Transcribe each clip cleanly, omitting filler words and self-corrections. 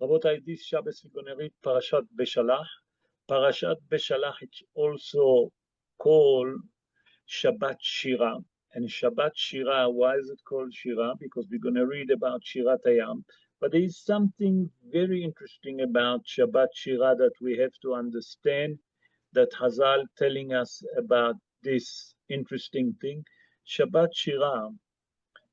Rabotai, this Shabbos we're going to read Parashat Beshalach. Parashat Beshalach, it's also called Shabbat Shira. And Shabbat Shira, why is it called Shira? Because we're going to read about Shirat Hayam. But there is something very interesting about Shabbat Shira that we have to understand, that Hazal telling us about this interesting thing. Shabbat Shira,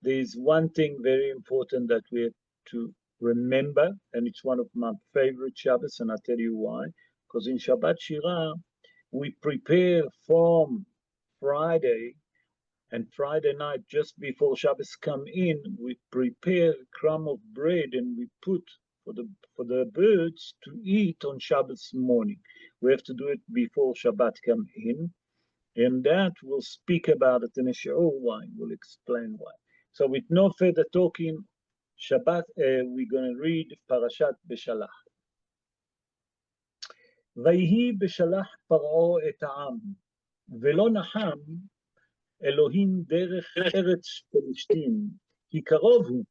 there is one thing very important that we have to remember, and it's one of my favorite Shabbos, and I'll tell you why. Because in Shabbat Shira, we prepare from Friday, and Friday night, just before Shabbos come in, we prepare a crumb of bread and we put for the birds to eat on Shabbos morning. We have to do it before Shabbat come in, and that we'll speak about it in a shiur why. We'll explain why. So with no further talking, Shabbat, we're going to read Parashat Beshalach. ויהי בשלח פרעה את העם, ולא נחם אלוהים דרך ארץ פלשתים, כי קרוב הוא,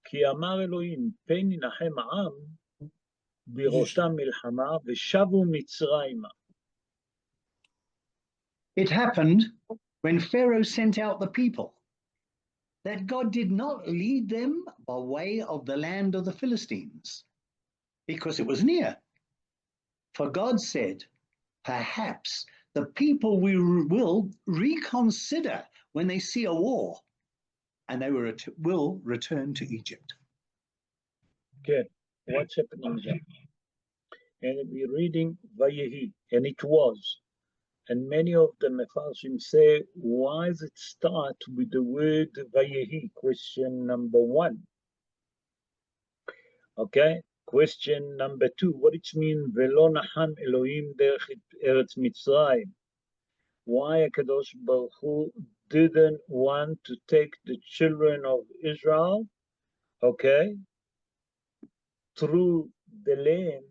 כי אמר אלוהים, פן ינחם העם בראותם מלחמה, ושבו מצרימה. It happened when Pharaoh sent out the people that God did not lead them by way of the land of the Philistines, because it was near. For God said, perhaps the people will reconsider when they see a war, and they will return to Egypt. Okay, what's happening here? And we're reading Vayehi, and it was. And many of the Mefarshim say, why does it start with the word Vayehi? Question number 1. Okay, question number 2. What it means, Velo nacham Elohim derech eretz Mitzrayim? Why Kadosh Baruch Hu didn't want to take the children of Israel, okay, through the land,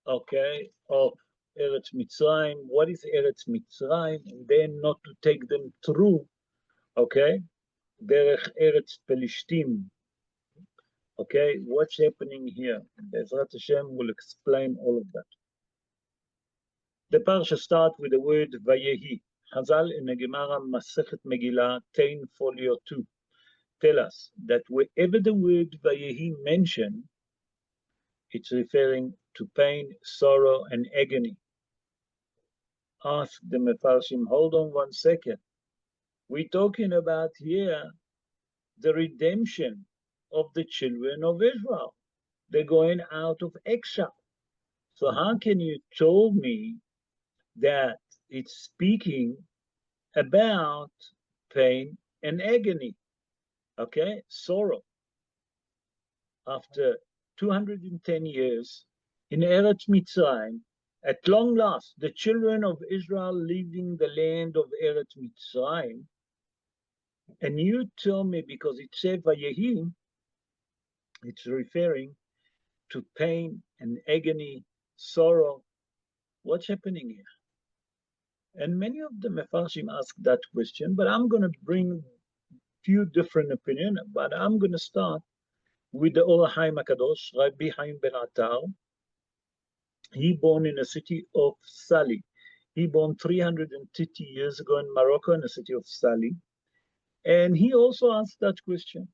okay, of Eretz Mitzrayim. What is Eretz Mitzrayim? And then not to take them through, okay, Derech Eretz Pelishtim. Okay, what's happening here? Bezrat Hashem will explain all of that. The parsha starts with the word Vayehi. Chazal in the Gemara Masechet Megillah, Tain Folio 2, tell us that wherever the word Vayehi mentioned, it's referring to pain, sorrow, and agony. Ask the Mefarshim, hold on 1 second. We're talking about here the redemption of the children of Israel. They're going out of exile. So how can you tell me that it's speaking about pain and agony? Okay, sorrow. After 210 years in Eretz Mitzrayim, at long last, the children of Israel leaving the land of Eretz Mitzrayim, and you tell me, because it says Vayehi, it's referring to pain and agony, sorrow. What's happening here? And many of the Mefarshim ask that question, but I'm going to bring a few different opinions, but I'm going to start with the Or HaChaim HaKadosh, Rabbi Chaim ben Attar. He born in the city of Sali. He born 330 years ago in Morocco in the city of Sali. And he also asked that question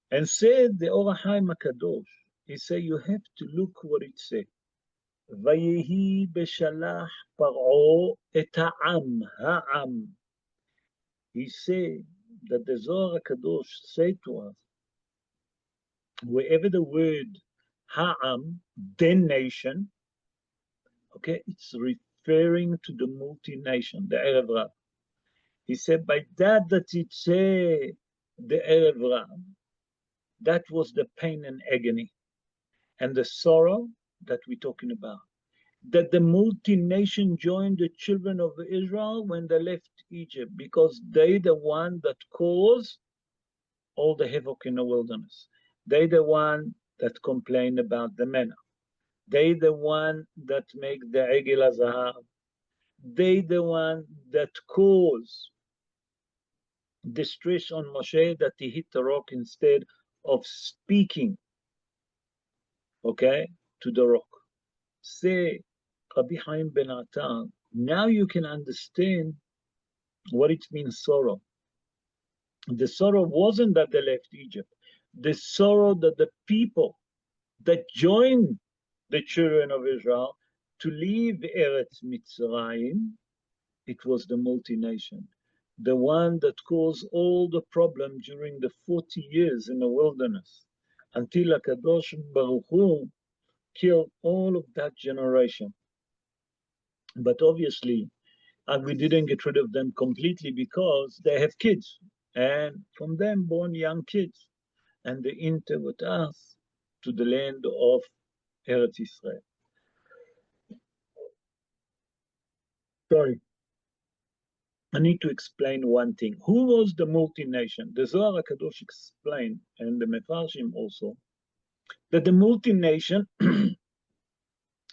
and said the Or HaChaim HaKadosh, he said, you have to look what it said. Vayehi beshalach paro et ha'am. He said that the Zohar HaKadosh said to us, wherever the word ha'am, then nation, okay, it's referring to the multi-nation, the Erev Rav. He said, by that it said the Erev Rav, that was the pain and agony and the sorrow that we're talking about. That the multi-nation joined the children of Israel when they left Egypt, because they the one that caused all the havoc in the wilderness. They the one that complain about the manna. They the one that make the Egel HaZahav. They the one that cause distress on Moshe, that he hit the rock instead of speaking. okay, to the rock. Say, Rabbi Chaim ben Attar, now you can understand what it means sorrow. The sorrow wasn't that they left Egypt. The sorrow that the people that joined the children of Israel to leave Eretz Mitzrayim, it was the multination, the one that caused all the problem during the 40 years in the wilderness, until HaKadosh Baruch Hu killed all of that generation. But obviously, and we didn't get rid of them completely because they have kids, and from them born young kids, and they enter with us to the land of Eretz Israel. Sorry, I need to explain one thing. Who was the multination? The Zohar HaKadosh explained, and the Mefarshim also, that the multination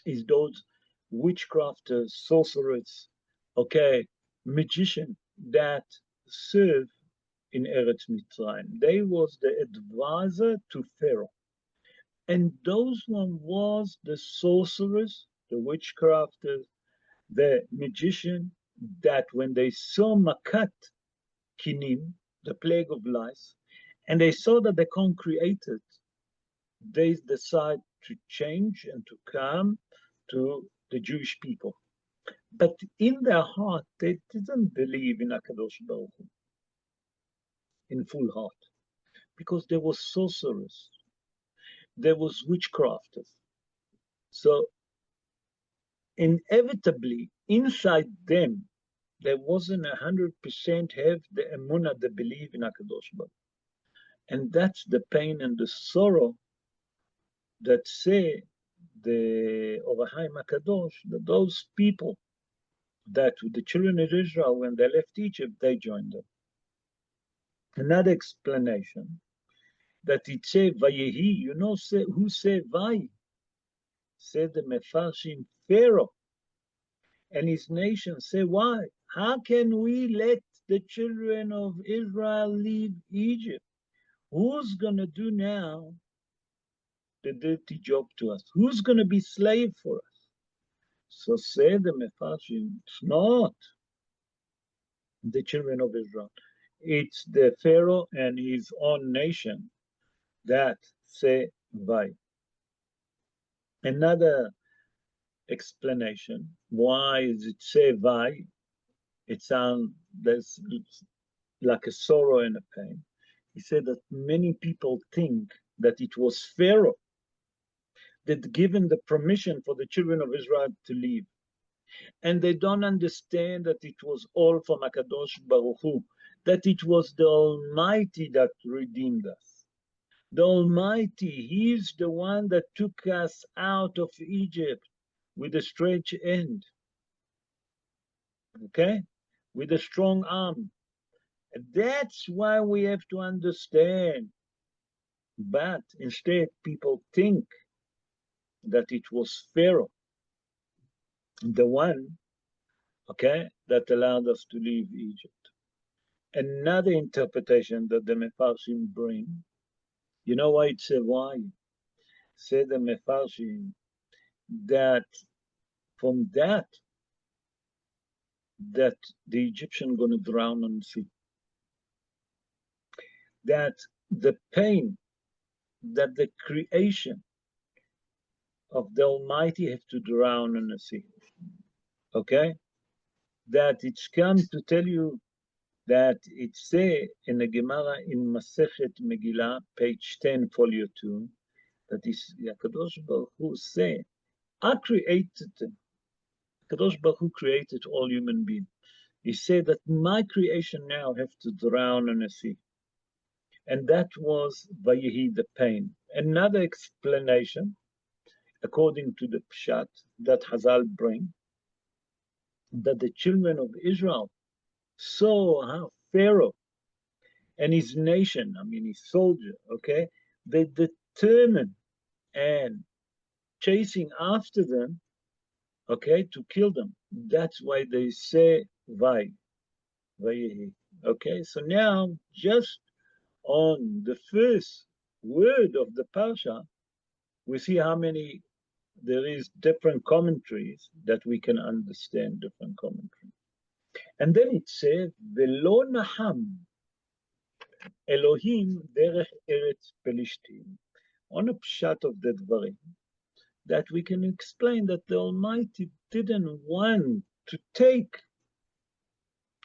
is those witchcrafters, sorcerers, okay, magicians that serve in Eretz Mitzrayim. They was the advisor to Pharaoh. And those one was the sorcerers, the witchcrafters, the magician, that when they saw Makat Kinim, the plague of lice, and they saw that they can't create it, they decide to change and to come to the Jewish people. But in their heart, they didn't believe in HaKadosh Baruch Hu in full heart, because there was sorcerers, there was witchcrafters. So inevitably, inside them, there wasn't 100% have the emunah, the belief in HaKadosh Baruch Hu. And that's the pain and the sorrow that say the Or HaChaim HaKadosh, that those people, that the children of Israel, when they left Egypt, they joined them. Another explanation, that it say Vayehi, you know, say, who say Vay? Say the Mefarshim, Pharaoh and his nation. Say, why? How can we let the children of Israel leave Egypt? Who's going to do now the dirty job to us? Who's going to be slave for us? So say the Mefarshim, it's not the children of Israel. It's the Pharaoh and his own nation that say Vay. Another explanation, why is it say Vay? It sounds like a sorrow and a pain. He said that many people think that it was Pharaoh that given the permission for the children of Israel to leave. And they don't understand that it was all from HaKadosh Baruch Hu, that it was the Almighty that redeemed us. The Almighty, He's the one that took us out of Egypt with a stretched end, okay? With a strong arm. And that's why we have to understand. But instead, people think that it was Pharaoh, the one, okay, that allowed us to leave Egypt. Another interpretation that the Mefarshim bring, you know why it's a why? Say the Mefarshim that from that the Egyptian going to drown on the sea. That the pain, that the creation of the Almighty have to drown on the sea. Okay? That it's come to tell you that it say in the Gemara in Masechet Megillah, page 10, folio 2, that is HaKadosh Baruch Hu say, I created them. HaKadosh Baruch Hu created all human beings. He said that my creation now have to drown in the sea. And that was Vayehi, the pain. Another explanation, according to the Pshat that Hazal bring, that the children of Israel saw how Pharaoh and his nation, I mean his soldier, okay, they determined and chasing after them, okay, to kill them. That's why they say Vayehi. Okay, so now just on the first word of the Parsha, we see how many there is different commentaries that we can understand different commentaries. And then it says, Velo naham Elohim derech eretz Pelishtim, on a pshat of the dvarim, that we can explain that the Almighty didn't want to take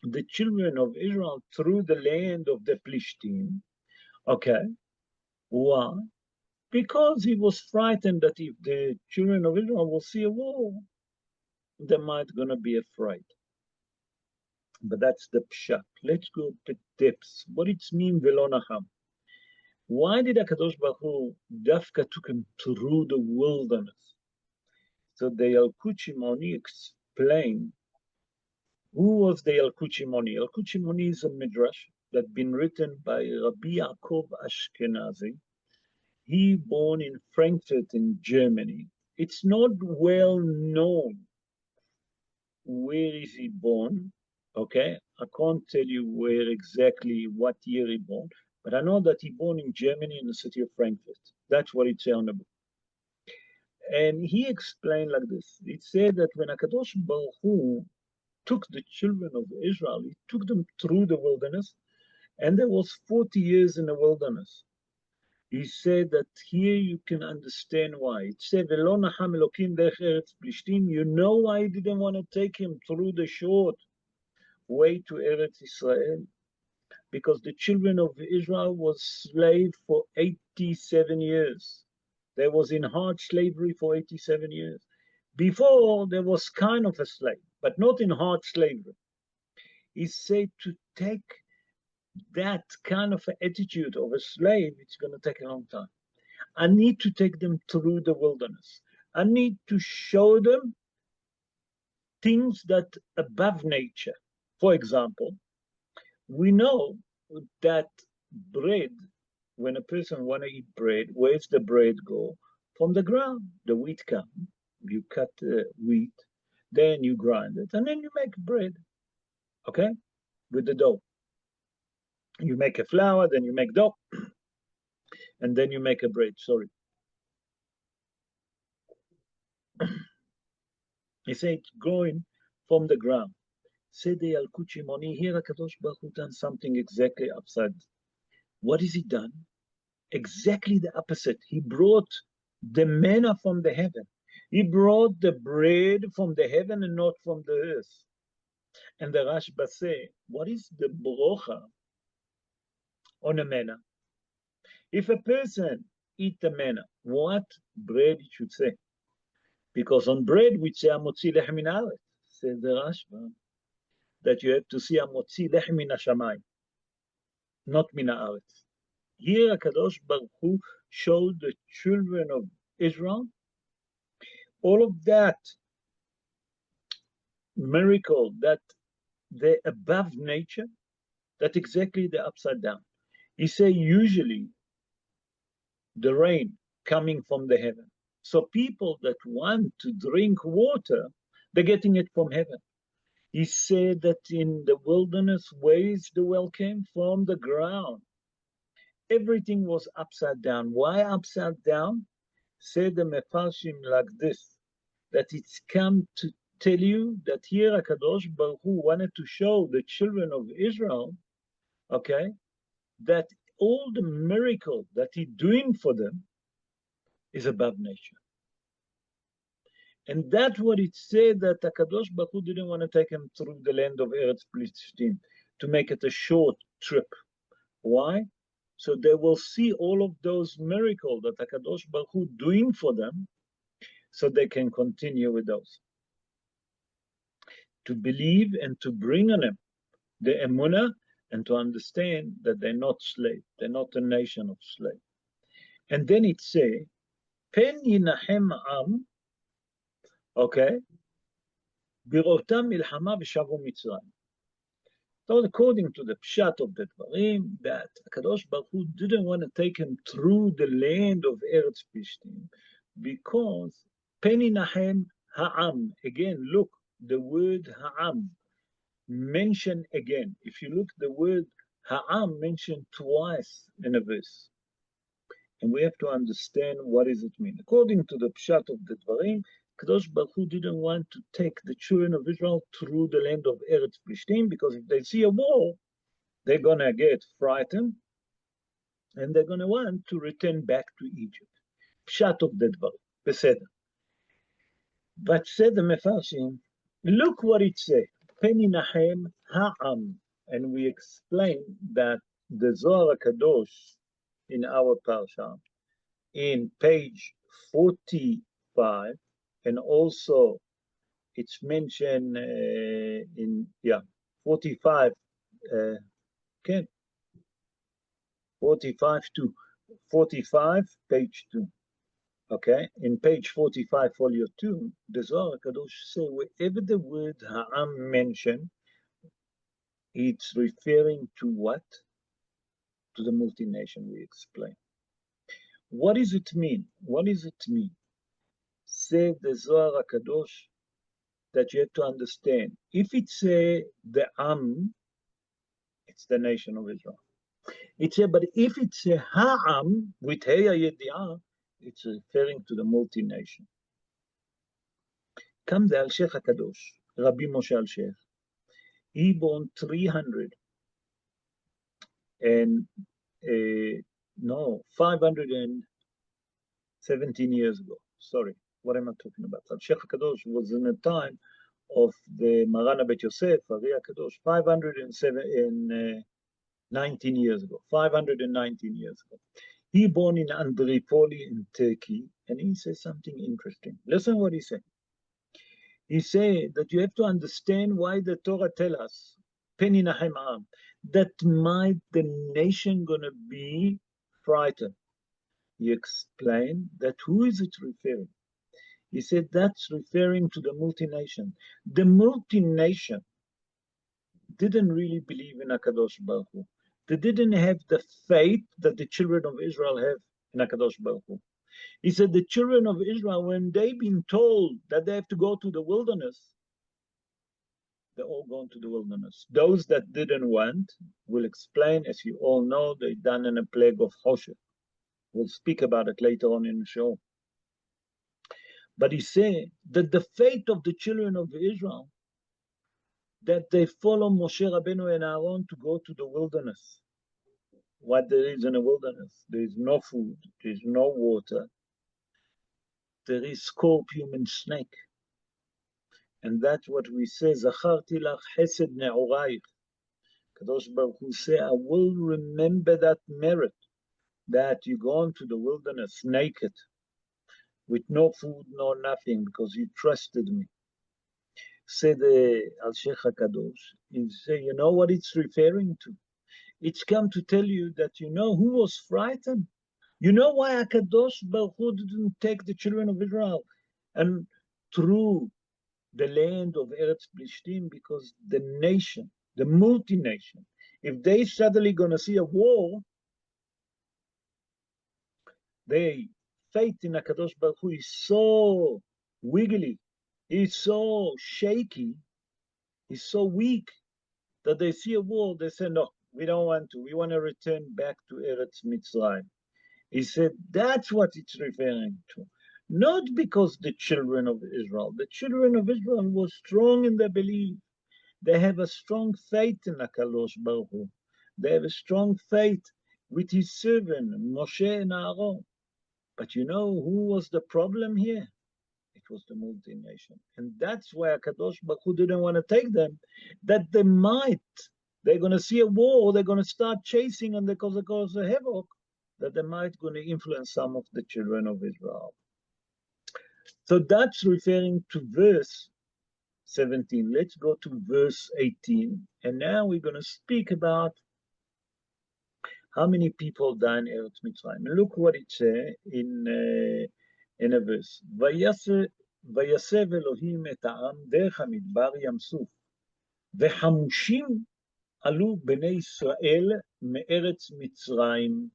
the children of Israel through the land of the Pelishtim. Okay, why? Because he was frightened that if the children of Israel will see a war, they might gonna be afraid. But that's the pshat. Let's go to depths. What it means, Velo naham. Why did HaKadosh Baruch Hu Dafka took him through the wilderness? So the Yalkut Shimoni explained who was the Yalkut Shimoni. Yalkut Shimoni is a midrash that's been written by Rabbi Yaakov Ashkenazi. He born in Frankfurt in Germany. It's not well known where is he born. Okay, I can't tell you where exactly what year he born, but I know that he born in Germany in the city of Frankfurt. That's what it says on the book. And he explained like this. It said that when HaKadosh Baruch Hu took the children of Israel, he took them through the wilderness, and there was 40 years in the wilderness. He said that here you can understand why. It said, Velo naham Elokim derech eretz Plishtim. You know why he didn't want to take him through the short way to Eretz Israel? Because the children of Israel was slave for 87 years. They was in hard slavery for 87 years. Before, there was kind of a slave, but not in hard slavery. He said to take that kind of attitude of a slave, it's going to take a long time. I need to take them through the wilderness. I need to show them things that above nature. For example, we know that bread, when a person want to eat bread, where's the bread go? From the ground. The wheat comes. You cut the wheat, then you grind it, and then you make bread, okay, with the dough. You make a flour, then you make dough, and then you make a bread, sorry. He said it's growing from the ground. Say the Yalkut Shimoni, here HaKadosh Baruch Hu done something exactly upside. What has he done? Exactly the opposite. He brought the manna from the heaven. He brought the bread from the heaven and not from the earth. And the Rashba say, what is the brocha on a manna? If a person eat the manna, what bread it should say? Because on bread we say amotzi lechem min haaretz, says the Rashba, that you have to see amotzi lechem min hashamayim, not min haaretz. Here HaKadosh Baruch Hu showed the children of Israel all of that miracle, that the above nature, that exactly the upside down. He say usually the rain coming from the heaven. So people that want to drink water, they're getting it from heaven. He said that in the wilderness, ways the well came from the ground. Everything was upside down. Why upside down? Said the Mefarshim like this, that it's come to tell you that here HaKadosh Baruch Hu wanted to show the children of Israel, okay, that all the miracle that he's doing for them is above nature. And that's what it said, that HaKadosh Baruch Hu didn't want to take him through the land of Eretz Plishtim, to make it a short trip. Why? So they will see all of those miracles that HaKadosh Baruch Hu doing for them, so they can continue with those. To believe and to bring on them the emunah, and to understand that they're not slaves, they're not a nation of slaves. And then it says, Pen yinahem am, okay, birotam milchama v'shavu Mitzrayim. So according to the pshat of the dvarim, that HaKadosh Baruch Hu didn't want to take him through the land of Eretz Plishtim, because Pen yinahem ha'am, again, look, the word ha'am, mentioned again. If you look, the word ha'am mentioned twice in a verse. and we have to understand what does it mean. According to the Pshat of the Dvarim, Kadosh Baruch Hu didn't want to take the children of Israel through the land of Eretz Plishtim, because if they see a war, they're going to get frightened, and they're going to want to return back to Egypt. Pshat of the Dvarim. בסדר. But said the Mefarshim, look what it says. Peninachem ha'am. And we explain that the Zohar HaKadosh in our parsha, in page 45, and also it's mentioned in 45, 45 to 45, page 2. Okay, in page 45, folio 2, the Zohar HaKadosh say wherever the word ha'am mentioned, it's referring to what? To the multination we explain. What does it mean? What does it mean? Say the Zohar HaKadosh that you have to understand. If it's the Am, it's the nation of Israel. It's but if it's a Ha'am with Heya Yedi'ah, it's referring to the multination. Come the Al-Sheikh HaKadosh, Rabbi Moshe Al-Sheikh. He born 517 years ago. Sorry, what am I talking about? Al-Sheikh HaKadosh was in a time of the Marana Bet Yosef, Ari HaKadosh, 519 years ago. 519 years ago. He born in Andripoli in Turkey, and he says something interesting. Listen what he said. He said that you have to understand why the Torah tells us, Peninachem Am, that might the nation gonna be frightened. He explained that who is it referring? He said that's referring to the multination. The multination didn't really believe in HaKadosh Baruch Hu. They didn't have the faith that the children of Israel have in HaKadosh Baruch Hu. He said the children of Israel, when they've been told that they have to go to the wilderness, they're all gone to the wilderness. Those that didn't want, will explain, as you all know, they done in a plague of Choshech. We'll speak about it later on in the show. But he said that the fate of the children of Israel, that they follow Moshe Rabbeinu and Aaron to go to the wilderness. What there is in the wilderness? There is no food, there is no water, there is scorpion and snake. And that's what we say, Zacharti lach chesed ne'orayich. Kadosh Baruch Hu say, I will remember that merit, that you go into the wilderness naked, with no food, no nothing, because you trusted me. Say the Al-Sheikh HaKadosh, he say, you know what it's referring to? It's come to tell you that you know who was frightened. You know why HaKadosh Baruch Hu didn't take the children of Israel and through the land of Eretz Plishtim? Because the nation, the multination, if they suddenly gonna see a war, they faith in HaKadosh Baruch Hu is so wiggly, he's so shaky, he's so weak, that they see a war, they say, no, we don't want to. We want to return back to Eretz Mitzrayim. He said, that's what it's referring to. Not because the children of Israel. The children of Israel were strong in their belief. They have a strong faith in HaKadosh Baruch Hu. They have a strong faith with his servant, Moshe and Aaron. But you know who was the problem here? It was the multination. And that's why HaKadosh Baruch Hu didn't want to take them, that they're going to see a war, they're going to start chasing, and because of cause a havoc, that they might going to influence some of the children of Israel. So that's referring to verse 17. Let's go to verse 18. And now we're going to speak about how many people died in Eretz Mitzrayim. Look what it says in a verse. ויסב אלוהים את העם דרך המדבר ים סוף, וחמושים עלו בני ישראל מארץ מצרים.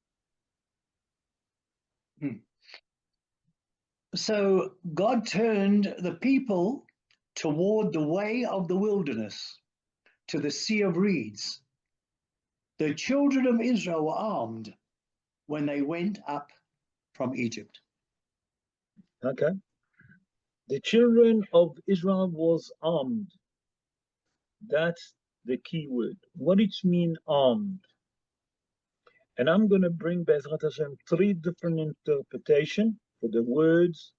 So God turned the people toward the way of the wilderness, to the Sea of Reeds. The children of Israel were armed when they went up from Egypt. Okay. The children of Israel was armed. That's the key word. What it mean armed? And I'm going to bring Be'ezrat Hashem 3 different interpretations for the words.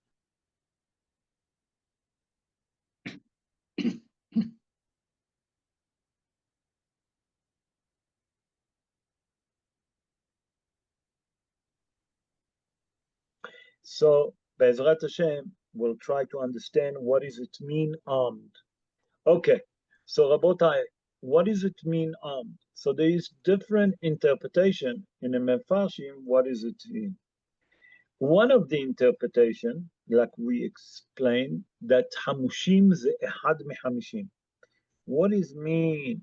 So Be'ezrat Hashem will try to understand what does it mean armed. Okay, so Rabotai, what does it mean armed? So there is different interpretation in the Mefarshim. What does it mean? One of the interpretation, like we explained, that Hamushim ze ehad mehamishim. What does mean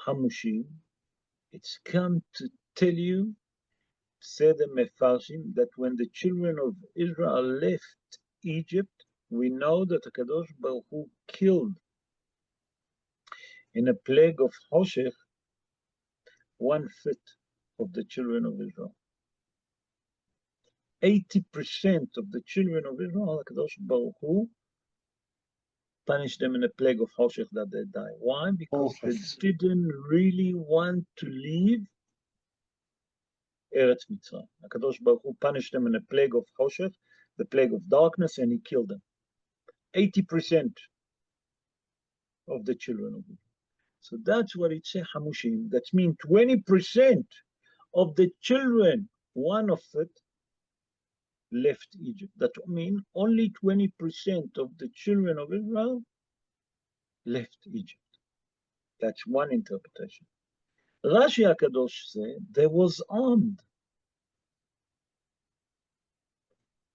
Hamushim? It's come to tell you, said the Mefarshim, that when the children of Israel left Egypt, we know that HaKadosh Baruch Hu killed in a plague of Hoshech 1/5 of the children of Israel. 80% of the children of Israel, HaKadosh Baruch Hu punished them in a plague of Hoshech that they die. Why? Because they didn't really want to leave Eretz Mitzrayim. HaKadosh Baruch Hu punished them in a plague of Hoshech, the plague of darkness, and he killed them. 80% of the children of Israel. So that's what it says, Hamushim. That means 20% of the children, 1 of it, left Egypt. That means only 20% of the children of Israel left Egypt. That's one interpretation. Rashi HaKadosh said they was armed.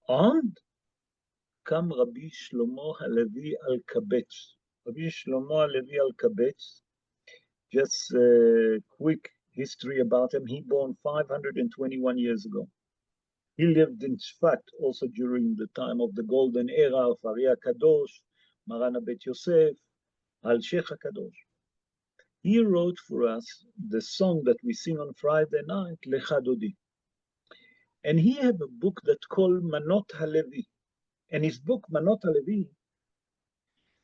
Armed? Come Rabbi Shlomo Levy al-Kabetz. Rabbi Shlomo Levy al-Kabetz, just a quick history about him. He born 521 years ago. He lived in Tzfat also during the time of the golden era of Ari HaKadosh, Maran Bet Yosef, Al-Sheikh HaKadosh. He wrote for us the song that we sing on Friday night, Lecha Dodi. And he had a book that's called Manot HaLevi. And his book, Manot HaLevi,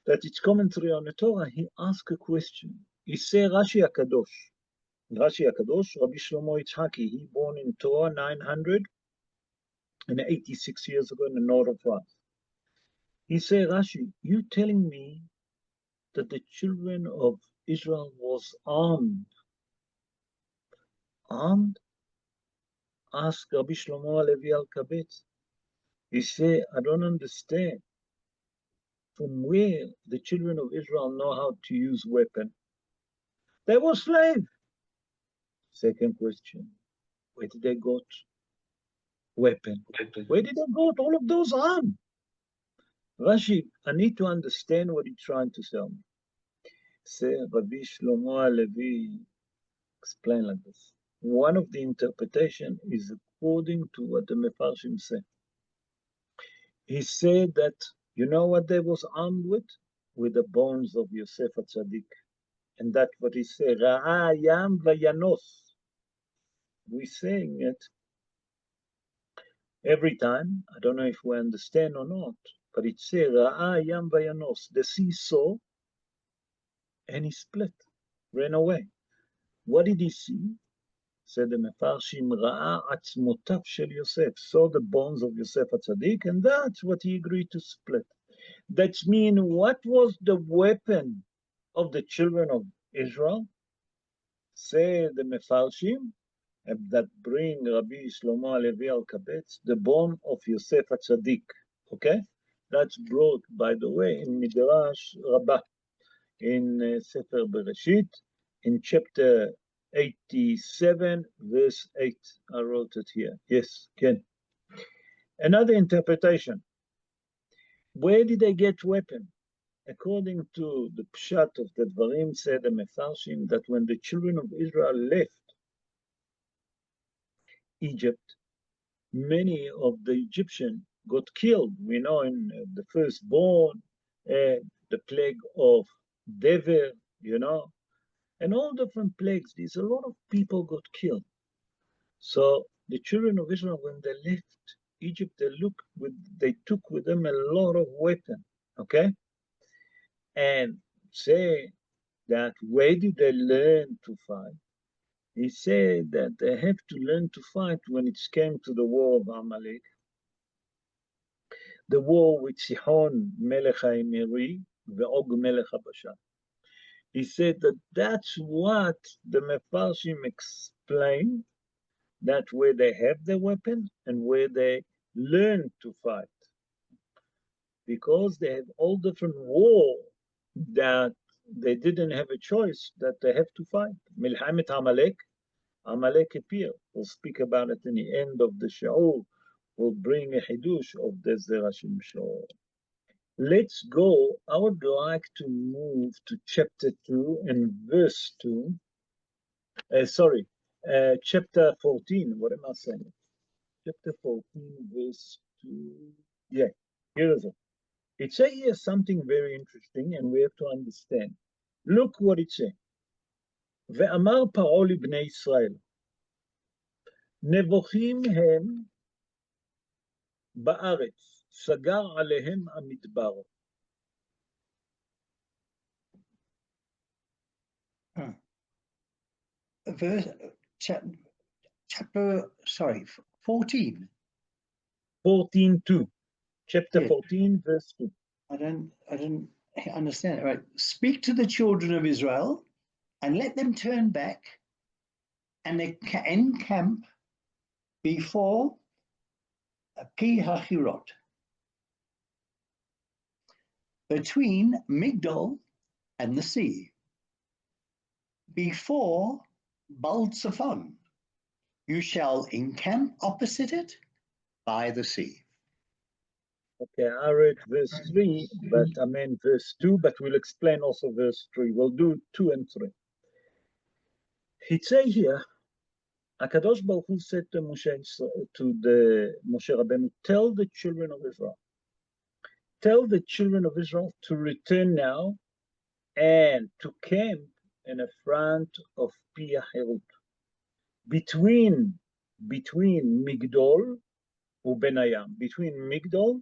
that it's commentary on the Torah, he asked a question. He said, Rashi HaKadosh, Rabbi Shlomo Yitzhaki, he born in Torah 986 years ago in the north of France. He said, Rashi, you telling me that the children of Israel was armed? Armed? Ask Rabbi Shlomo Levi al-Kabetz. He said, I don't understand. From where the children of Israel know how to use weapon? They were slaves. Second question, where did they got weapon? Where did they got all of those arms? Rashi, I need to understand what he's trying to tell me. Say, Rabbi Shlomo Levi explain like this. One of the interpretation is according to what the Mefarshim say. He said that, you know what they was armed with? With the bones of Yosef HaTzadik. And that's what he said, Ra'a Yam Vayanos. We're saying it every time. I don't know if we understand or not, but it says, Ra'a Yam Vayanos. The sea saw, and he split, ran away. What did he see? Said the Mefarshim, Ra'a Atzmotav Shel Yosef, saw the bones of Yosef HaTzadik, and that's what he agreed to split. That means, what was the weapon of the children of Israel? Say the Mefarshim, that bring Rabbi Shlomo Levi al-Kabetz, the bone of Yosef HaTzadik. Okay? That's brought, by the way, in Midrash Rabbi, in Sefer Bereshit, in chapter 87, verse 8. I wrote it here. Yes, Ken. Another interpretation. Where did they get weapon? According to the Pshat of the Dvarim, said the Mefarshim, that when the children of Israel left Egypt, many of the Egyptians got killed. We know in the firstborn, the plague of Dever, you know, and all different plagues. There's a lot of people got killed. So the children of Israel, when they left Egypt, they took with them a lot of weapons, okay? And say that where did they learn to fight? He said that they have to learn to fight when it came to the war of Amalek, the war with Sihon Melech HaEmori ve'Og Melech HaBashan. He said that that's what the Mefarshim explain, that where they have the weapon and where they learn to fight. Because they have all different war that they didn't have a choice, that they have to fight. Milhamet Amalek appear. We'll speak about it in the end of the Shi'ur. We'll bring a Hidush of the Zerah Shimshon. Let's go. I would like to move to chapter 2 and verse 2. Chapter 14. What am I saying? Chapter 14, verse 2. Yeah, here is it. It says here something very interesting, and we have to understand. Look what it says. ואמר פרעה לבני ישראל, נבוכים הם בארץ, סגר עליהם המדבר. Chapter 14. 14:2. Chapter Yes. 14, verse 2. I don't understand it. Right. Speak to the children of Israel and let them turn back and they encamp before Pi Hachirot, between Migdol and the sea, before Baal Zephon. You shall encamp opposite it by the sea. Okay, I read verse 3, but I meant verse 2, but we'll explain also verse 3. We'll do 2 and 3. It says here, HaKadosh Baruch Hu said to Moshe Rabbeinu, tell the children of Israel to return now and to camp in the front of Pi Hahirot, between Migdol Ubenayam, between Migdol,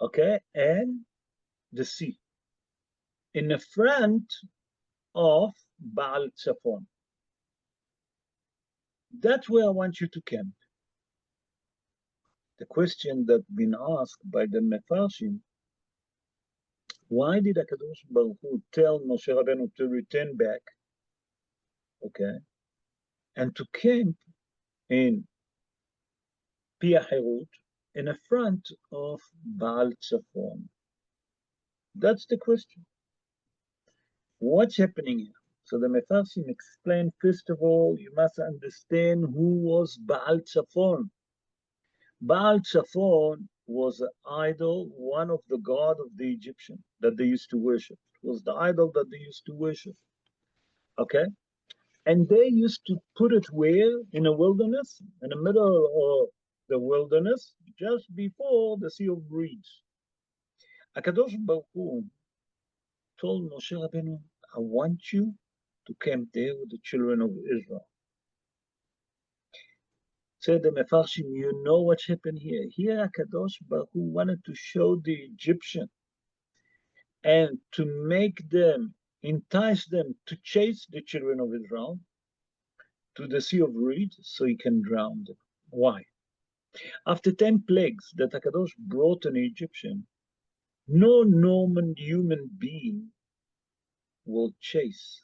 okay, and the sea, in the front of Baal Tzafon. That's where I want you to camp. The question that's been asked by the Mefarshim, why did HaKadosh Baruch Hu tell Moshe Rabbeinu to return back, okay, and to camp in Pi Hahirot in the front of Baal Tzafon? That's the question. What's happening here? So the Mefarshim explain, first of all, you must understand who was Baal Tzafon. Baal Tzafon was an idol, one of the god of the Egyptian that they used to worship. It was the idol that they used to worship. Okay? And they used to put it where? In a wilderness, in the middle of the wilderness, just before the Sea of Reeds. HaKadosh Baruch Hu told Moshe Rabbeinu, I want you to camp there with the children of Israel. Said the Mefarshim, you know what happened here. Here HaKadosh Baruch Hu wanted to show the Egyptian and to make them, entice them to chase the children of Israel to the Sea of Reeds so he can drown them. Why? After 10 plagues that HaKadosh brought on the Egyptian, no normal human being will chase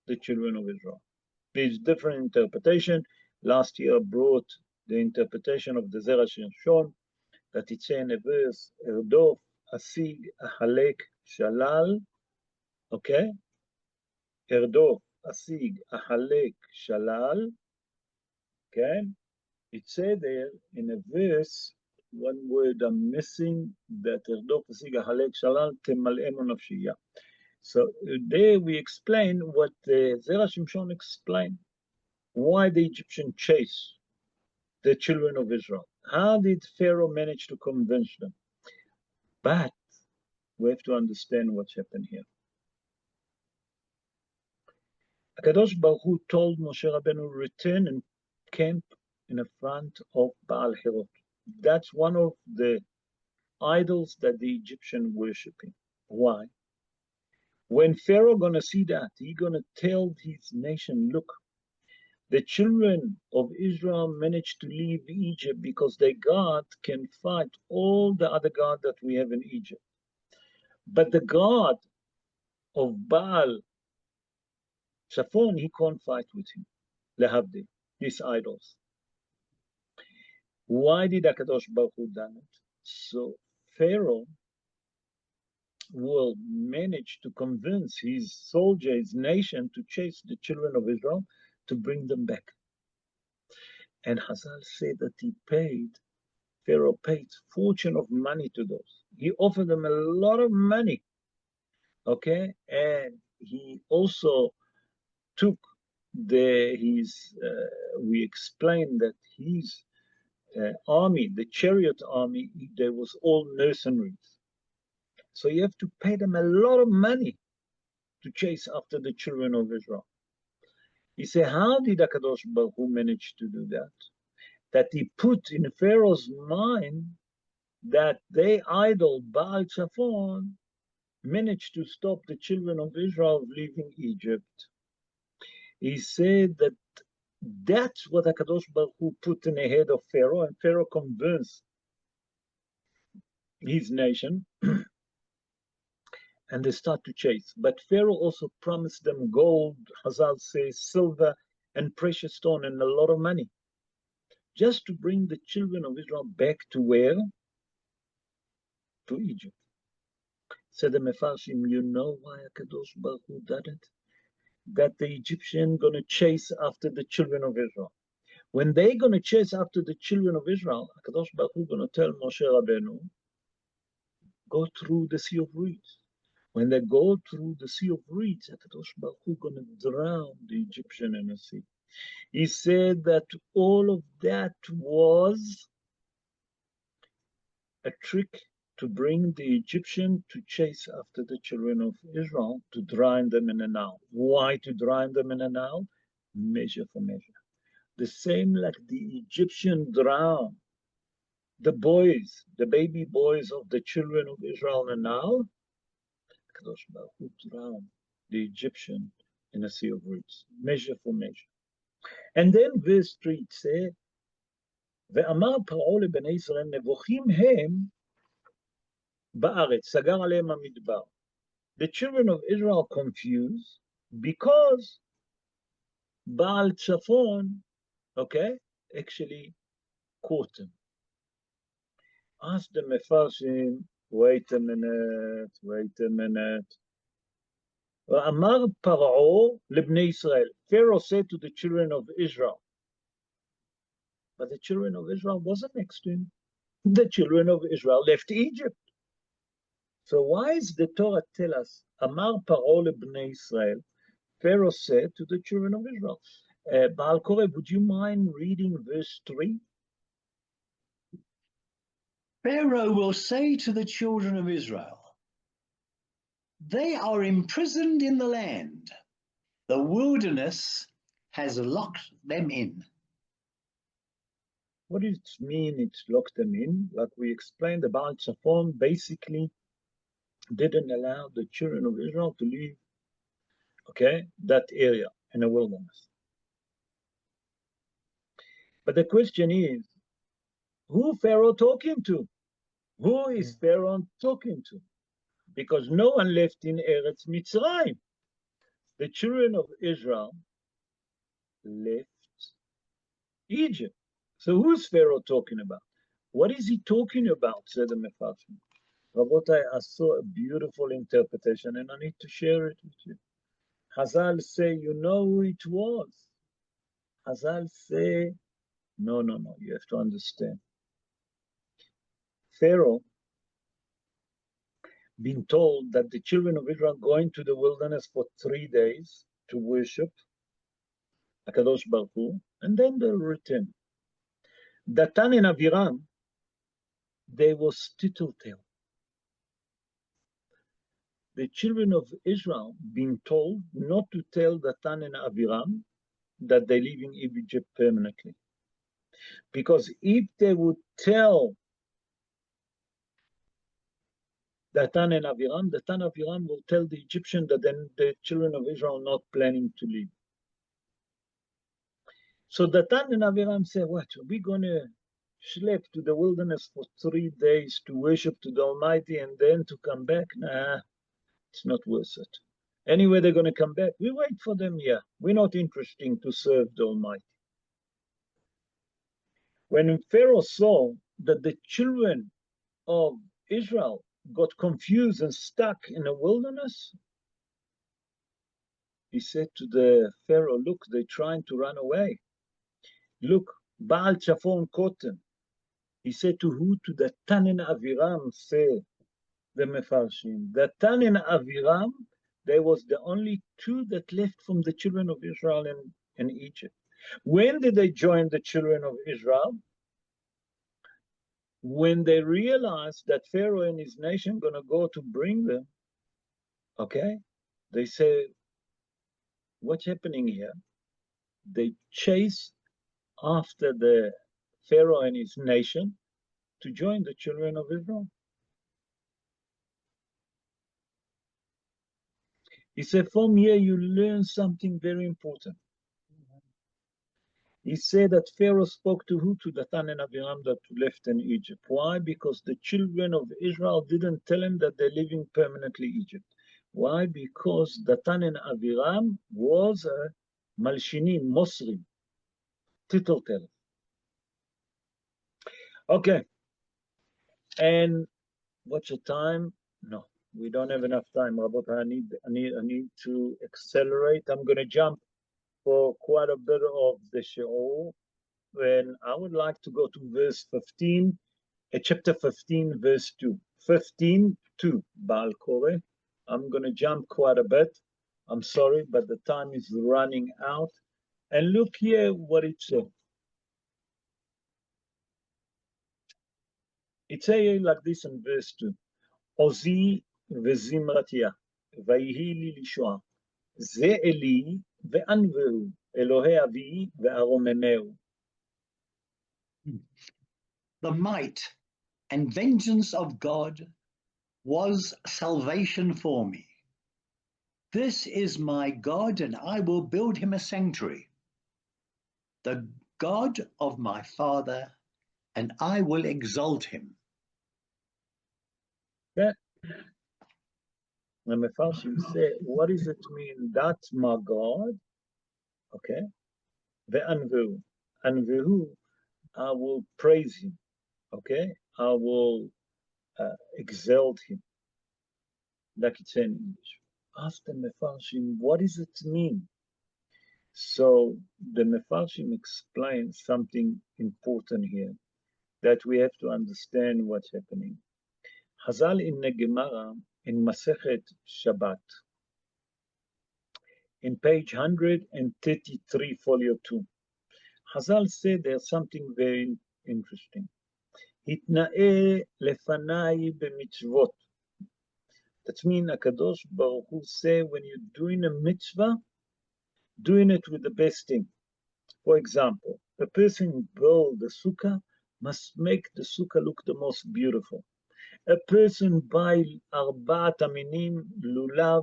the children of Israel. There's different interpretation. Last year I brought the interpretation of the Zerah Shimshon, that it's in a verse, Erdof, Asig, Ahalek, Shalal, okay? Erdof, Asig, Ahalek, Shalal, okay? It said there in a verse, one word I'm missing, that Erdof, Asig, Ahalek, Shalal, Temal'enu Nafshiya. So there we explain what the Zerah Shimshon explained, why the Egyptian chased the children of Israel. How did Pharaoh manage to convince them? But we have to understand what's happened here. HaKadosh Baruch Hu told Moshe Rabbeinu, return and camp in the front of Baal Herod. That's one of the idols that the Egyptian worshiping. Why? When Pharaoh gonna see that, he gonna tell his nation, look, the children of Israel managed to leave Egypt because their God can fight all the other gods that we have in Egypt. But the God of Baal Shafon, he can't fight with him. Lehavdi, these idols. Why did HaKadosh Baruch Hu done it? So Pharaoh will manage to convince his soldier, his nation, to chase the children of Israel, to bring them back. And Hazal said that Pharaoh paid fortune of money to those. He offered them a lot of money, okay? And he also took we explained that his army, the chariot army, there was all mercenaries. So you have to pay them a lot of money to chase after the children of Israel. He said, how did HaKadosh Baruch Hu manage to do that? That he put in Pharaoh's mind that they idol Baal Chafon managed to stop the children of Israel leaving Egypt. He said that that's what HaKadosh Baruch Hu put in the head of Pharaoh, and Pharaoh convinced his nation, and they start to chase. But Pharaoh also promised them gold, Hazal says, silver, and precious stone, and a lot of money, just to bring the children of Israel back to where? To Egypt. Said the Mefarshim, you know why HaKadosh Baruch Hu did it? That the Egyptian gonna chase after the children of Israel. When they're gonna chase after the children of Israel, HaKadosh Baruch Hu gonna tell Moshe Rabbeinu, go through the Sea of Reeds. When they go through the Sea of Reeds, HaKadosh Baruch Hu gonna drown the Egyptian in the sea. He said that all of that was a trick to bring the Egyptian to chase after the children of Israel, to drown them in the Nile. Why to drown them in the Nile? Measure for measure. The same like the Egyptian drowned the boys, the baby boys of the children of Israel in the Nile, HaKadosh Baruch Hu drowned the Egyptian in a sea of reeds. Measure for measure. And then verse 3 says, ואמר פרעה לבני ישראל נבוכים הם בארץ, סגר עליהם המדבר. The children of Israel confused because Baal Tzafon, okay, actually caught them. Ask the Mefarshim, wait a minute. ואמר פרעה לבני ישראל, Pharaoh said to the children of Israel, but the children of Israel wasn't next to him. The children of Israel left Egypt. So why is the Torah tell us, Amar Paro lebnei Israel, Pharaoh said to the children of Israel. Baal Koreh, would you mind reading verse 3? Pharaoh will say to the children of Israel, they are imprisoned in the land. The wilderness has locked them in. What does it mean it's locked them in? Like we explained, the Baal Tzafon basically didn't allow the children of Israel to leave, okay, that area in the wilderness. But the question is, who Pharaoh talking to? Who is Pharaoh talking to? Because no one left in Eretz Mitzrayim. The children of Israel left Egypt. So who's Pharaoh talking about? What is he talking about, said the Mefarshim. Rabotai, I saw a beautiful interpretation and I need to share it with you. Hazal say, you know who it was. Hazal say, no, you have to understand. Pharaoh been told that the children of Israel go into the wilderness for 3 days to worship HaKadosh Baruch Hu, and then they'll return. Datan and Aviram, they was tattletale. The children of Israel been told not to tell Datan and Aviram that they live in Egypt permanently. Because if they would tell Datan and Aviram, Datan and Aviram will tell the Egyptian that then the children of Israel are not planning to leave. So Datan and Aviram say, what, are we going to schlep to the wilderness for 3 days to worship to the Almighty and then to come back? Nah, it's not worth it. Anyway, they're going to come back. We wait for them here. We're not interested to serve the Almighty. When Pharaoh saw that the children of Israel got confused and stuck in the wilderness, he said to the Pharaoh, look, they're trying to run away. Look, Baal Chafon Koten. He said to who? To the Datan and Aviram, say the Mefarshim. The Datan and Aviram, they was the only 2 that left from the children of Israel in Egypt. When did they join the children of Israel? When they realized that Pharaoh and his nation going to go to bring them, okay, they say, what's happening here? They chase after the Pharaoh and his nation to join the children of Israel. He said, from here you learn something very important. He said that Pharaoh spoke to who? To Datan and Aviram that left in Egypt. Why? Because the children of Israel didn't tell him that they're living permanently in Egypt. Why? Because Datan and Aviram was a Malshinim, Mosrim, tattletale. Okay. And what's the time? No, we don't have enough time, Rabbi. I need to accelerate. I'm going to jump for quite a bit of the show. When I would like to go to verse 15, chapter 15, verse 2. 15, 2, Baal Koreh. I'm going to jump quite a bit. I'm sorry, but the time is running out. And look here what it says. It says like this in verse 2. Ozi וזמרתיה, ויהי לי לישועה. זה אלי ואנבהו, אלוהי אבי וארוממהו. The might and vengeance of God was salvation for me. This is my God, and I will build him a sanctuary, the God of my father, and I will exalt him. Yeah. The Mefarshim say, what does it mean? That's my God. Okay. Ve'anvehu. Anvehu, I will praise him. Okay. I will exalt him. Like it's in English. Ask the Mefarshim, what does it mean? So the Mefarshim explains something important here, that we have to understand what's happening. Chazal in the Gemara, in Masechet Shabbat, in page 133, folio 2, Chazal said there's something very interesting. Hitna'e lefanai b'mitzvot. That means HaKadosh Baruch Hu say when you're doing a mitzvah, doing it with the best thing. For example, a person build the sukkah must make the sukkah look the most beautiful. A person buy ארבעת המינים, לולב,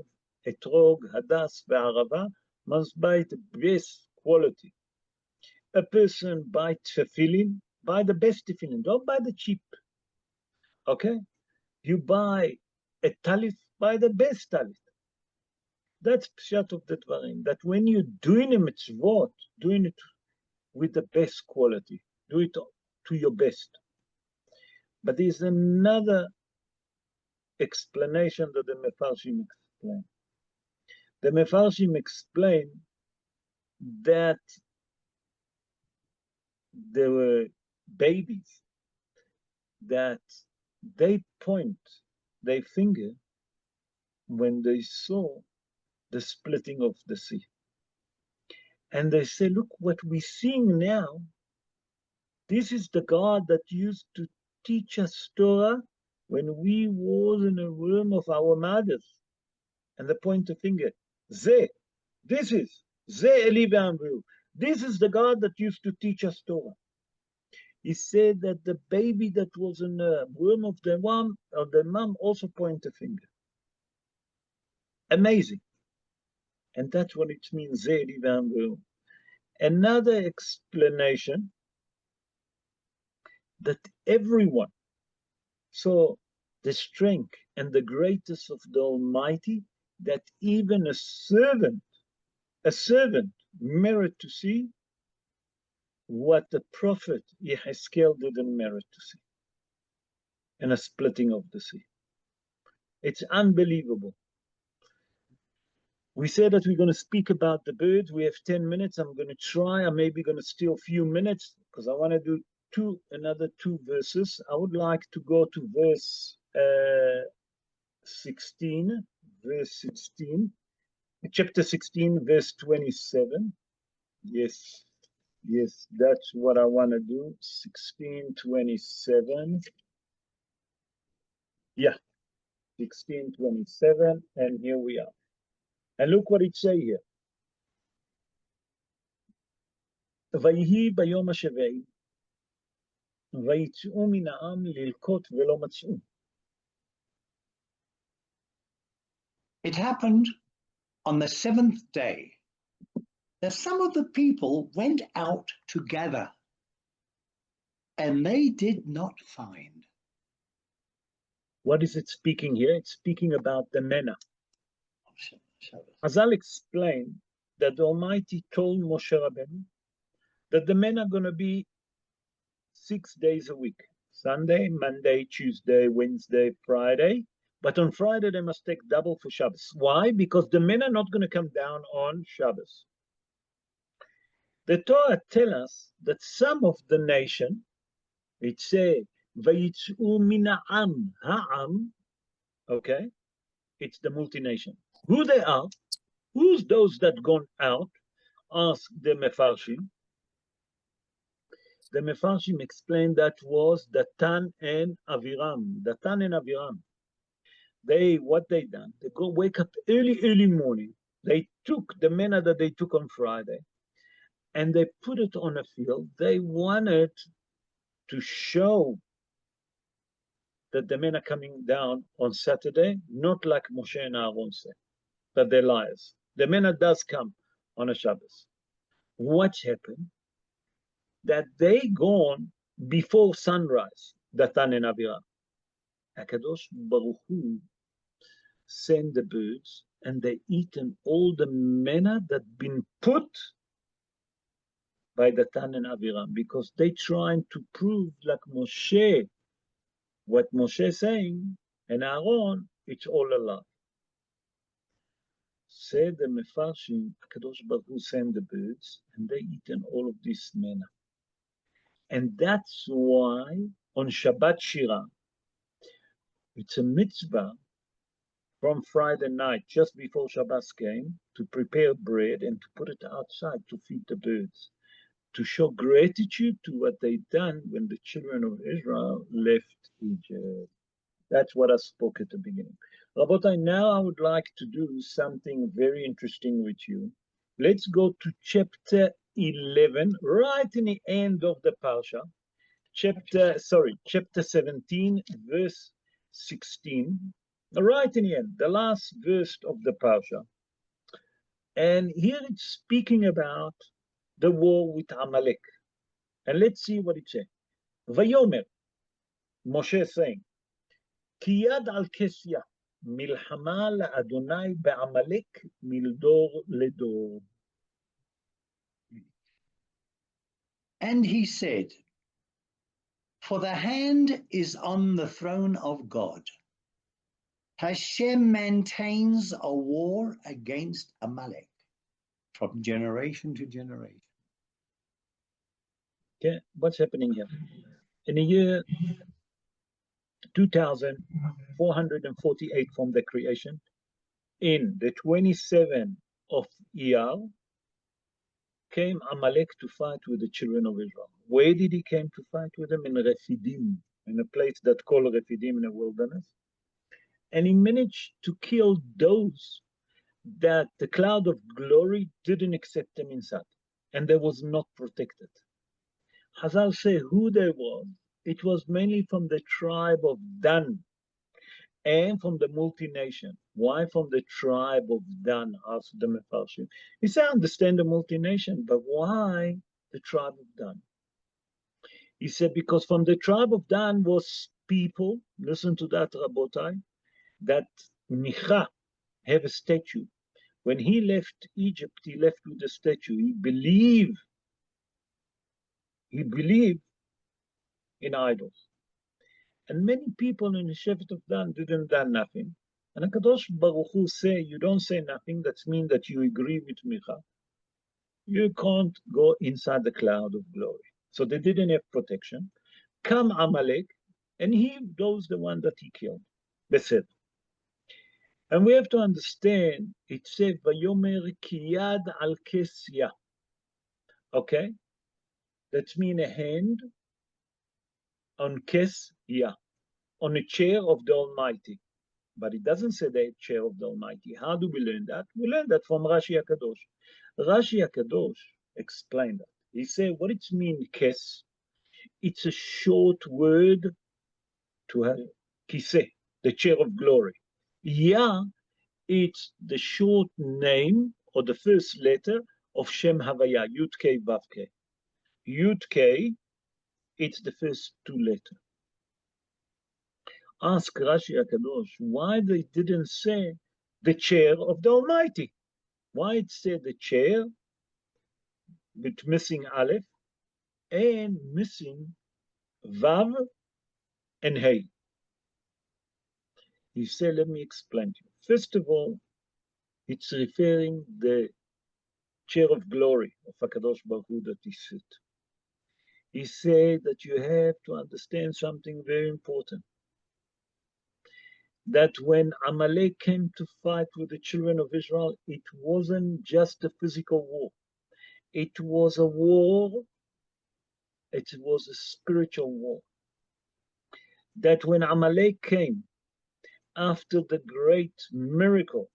אתרוג, הדס וערבה, must buy the best quality. A person buy tefillin, buy the best tefillin, don't buy the cheap. Okay? You buy a talit, buy the best talit. That's pshat of the dvarim, that when you're doing a mitzvot, doing it with the best quality, do it to your best. But there's another explanation that the Mefarshim explain. The Mefarshim explain that there were babies that they point their finger when they saw the splitting of the sea. And they say, look, what we're seeing now, this is the God that used to teach us Torah when we was in the room of our mothers. And they point the finger, Ze, this is, Ze Eli ve'Amru. This is the God that used to teach us Torah. He said that the baby that was in the womb of the mom also pointed a finger. Amazing. And that's what it means. Another explanation that everyone saw the strength and the greatness of the Almighty, that even a servant merit to see what the prophet Yehezkel didn't merit to see, and a splitting of the sea. It's unbelievable. We said that we're going to speak about the birds. We have 10 minutes. I'm going to try. I'm maybe going to steal a few minutes because I want to do another two verses. I would like to go to verse 16, chapter 16, verse 27. Yes, that's what I want to do. 16:27. Yeah, 16:27, and here we are. And look what it says here. ויהי ביום השביעי, ויצאו מן העם ללקוט ולא מצאו. It happened on the seventh day that some of the people went out to gather, and they did not find. What is it speaking here? It's speaking about the manna. Azal explained that the Almighty told Moshe Rabbeinu that the manna are going to be 6 days a week. Sunday, Monday, Tuesday, Wednesday, Friday. But on Friday, they must take double for Shabbos. Why? Because the men are not going to come down on Shabbos. The Torah tells us that some of the nation, it says, Vayitz'u mina am ha'am, okay? It's the multination. Who they are? Who's those that gone out? Ask the Mefarshim. The Mefarshim explained that was Datan and Aviram. Datan and Aviram. What they done? They go wake up early morning. They took the manna that they took on Friday, and they put it on a field. They wanted to show that the men are coming down on Saturday, not like Moshe and Aaron said, that they're liars. The manna does come on a Shabbos. What happened? That they gone before sunrise, Datan and Aviram. HaKadosh Baruch Hu sent the birds, and they eaten all the manna that been put by Datan and Aviram, because they trying to prove like Moshe, what Moshe saying, and Aaron, it's all a lie. Said the Mefarshim, HaKadosh Baruch Hu sent the birds, and they eaten all of this manna. And that's why on Shabbat Shira, it's a mitzvah from Friday night, just before Shabbos came, to prepare bread and to put it outside to feed the birds, to show gratitude to what they done when the children of Israel left Egypt. That's what I spoke at the beginning. Rabotai, now I would like to do something very interesting with you. Let's go to chapter 11, right in the end of the Parsha. Chapter 17, verse 16. Right in the end, the last verse of the Parsha. And here it's speaking about the war with Amalek. And let's see what it says. Vayomer, Moshe saying, Ki yad al kesya, milchama la'Adonai be'Amalek mildor ledor. And he said, for the hand is on the throne of God. Hashem maintains a war against Amalek from generation to generation. Okay, what's happening here? In the year 2448 from the creation, in the 27th of Iyar, came Amalek to fight with the children of Israel. Where did he came to fight with them? In Refidim, in a place that's called Refidim in the wilderness. And he managed to kill those that the cloud of glory didn't accept them inside, and they was not protected. Chazal say who they was. It was mainly from the tribe of Dan and from the multi-nation. Why from the tribe of Dan? Asked the Mefarshim. He said, I understand the multi-nation, but why the tribe of Dan? He said, because from the tribe of Dan was people, listen to that, Rabotai, that Micha have a statue. When he left Egypt, he left with a statue. He believed in idols. And many people in the Shevet of Dan didn't do nothing. And HaKadosh Baruch Hu say, you don't say nothing, that means that you agree with Micha. You can't go inside the cloud of glory. So they didn't have protection. Come Amalek, and he was the one that he killed. Besed. And we have to understand, it says, Vayomer kiyad al kesya. Okay? That means a hand on kesya, on a chair of the Almighty. But it doesn't say the chair of the Almighty. How do we learn that? We learn that from Rashi HaKadosh. Rashi HaKadosh explained that. He said, what it means, kes? It's a short word to have kiseh, the chair of glory. Ya, it's the short name or the first letter of Shem Havaya, Yud Kei Vav Kei. Yud Kei, it's the first two letters. Ask Rashi HaKadosh why they didn't say the chair of the Almighty. Why it said the chair with missing Aleph and missing Vav and Hey. He said, let me explain to you. First of all, it's referring the chair of glory of HaKadosh Baruch Hu that he sit. He said that you have to understand something very important. That when Amalek came to fight with the children of Israel, it wasn't just a physical war. It was a war, it was a spiritual war. That when Amalek came, after the great miracle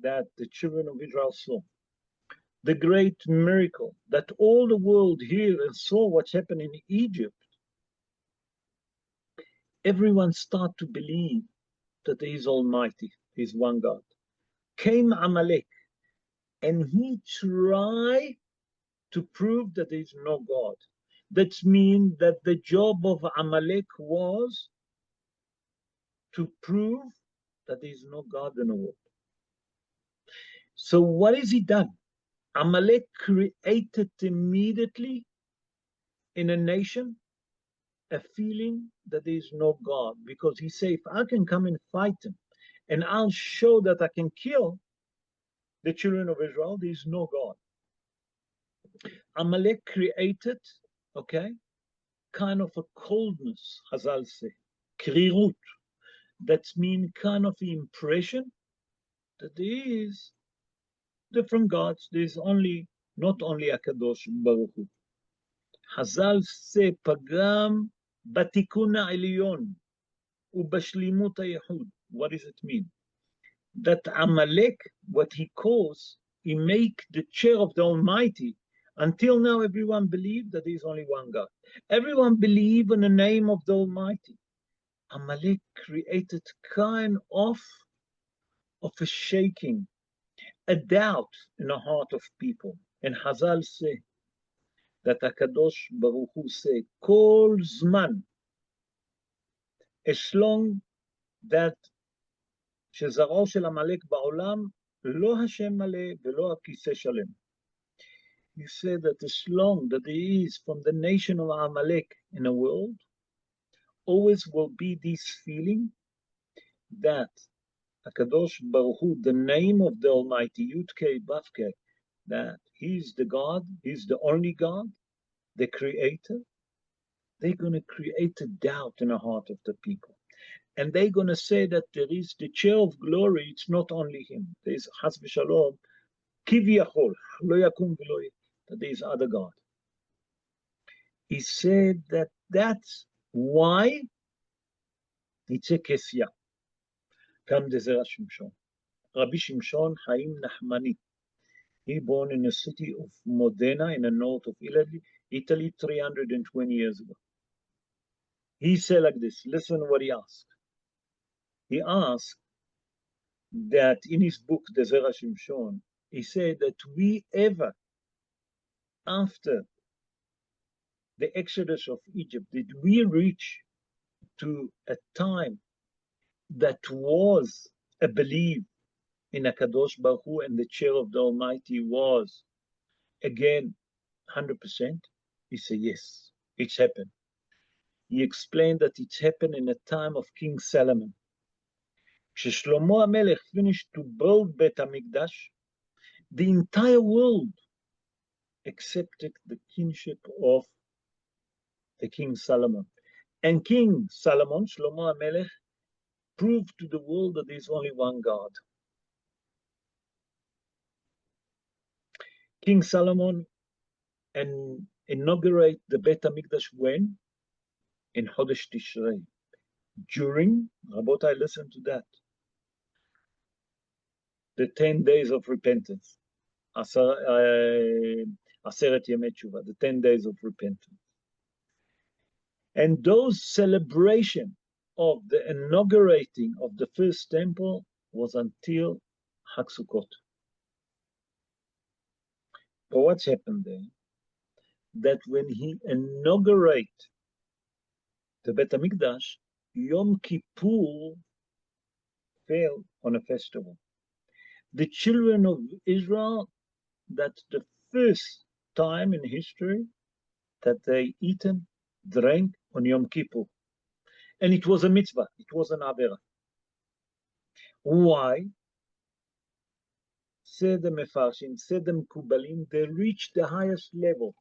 that the children of Israel saw, the great miracle that all the world heard and saw what's happened in Egypt, everyone started to believe that He is Almighty, He is one God. Came Amalek, and he tried to prove that there is no God. That means that the job of Amalek was to prove that there is no God in the world. So what has he done? Amalek created immediately in a nation a feeling that there is no God, because he said, if I can come and fight him, and I'll show that I can kill the children of Israel, there is no God. Amalek created, okay, kind of a coldness, Chazal say, krirut. That means kind of the impression that there is different gods. There is not only HaKadosh Baruch Hu. Chazal say, pagam batikun ha'elyon ubashlimut ha'yehud. What does it mean? That Amalek, what he caused, he make the chair of the Almighty. Until now, everyone believed that there is only one God. Everyone believed in the name of the Almighty. Amalek created kind of a shaking, a doubt in the heart of people. And Chazal say that HaKadosh Baruch Hu say, Kol Zman, as long that שזרעו של עמלק בעולם, לא השם מלא ולא הכיסא שלם. You say that as long that there is from the nation of Amalek in the world, always will be this feeling that HaKadosh Baruch Hu, the name of the Almighty, Yud-Kei, Vav-Kei, that He's the God, He's the only God, the Creator, they're going to create a doubt in the heart of the people. And they're going to say that there is the chair of glory, it's not only Him. There is Chas v'Shalom, Kiviyachol, Lo Yakum V'Lo, that there is other God. He said that that's why it's a Kesya. Come the Zera Shimshon. Rabbi Shimshon Chaim Nachmani. He born in the city of Modena in the north of Italy. Italy 320 years ago. He said like this, listen what he asked. He asked that in his book, the Zera Shimshon, he said that we ever, after the exodus of Egypt, did we reach to a time that was a belief in HaKadosh Baruch Hu and the chair of the Almighty was, again, 100%? He said, yes, it's happened. He explained that it's happened in the time of King Solomon. כששלמה המלך finished to build Bet HaMikdash, the entire world accepted the kingship of the King Solomon. And King Solomon, Shlomo HaMelech, proved to the world that there's only one God. King Solomon inaugurated the Bet HaMikdash when? In Chodesh Tishrei. During, Rabotai, listen to that, the 10 days of repentance. Aseret Yemei Tshuva, the 10 days of repentance. And those celebration of the inaugurating of the first temple was until Chag Sukkot. But what's happened there? That when he inaugurated the Bet HaMikdash, Yom Kippur fell on a festival. The children of Israel, that's the first time in history that they eaten, drank on Yom Kippur. And it was a mitzvah, it was an avera. Why? Said the Mefarshim, said the Mekubalim, they reached the highest level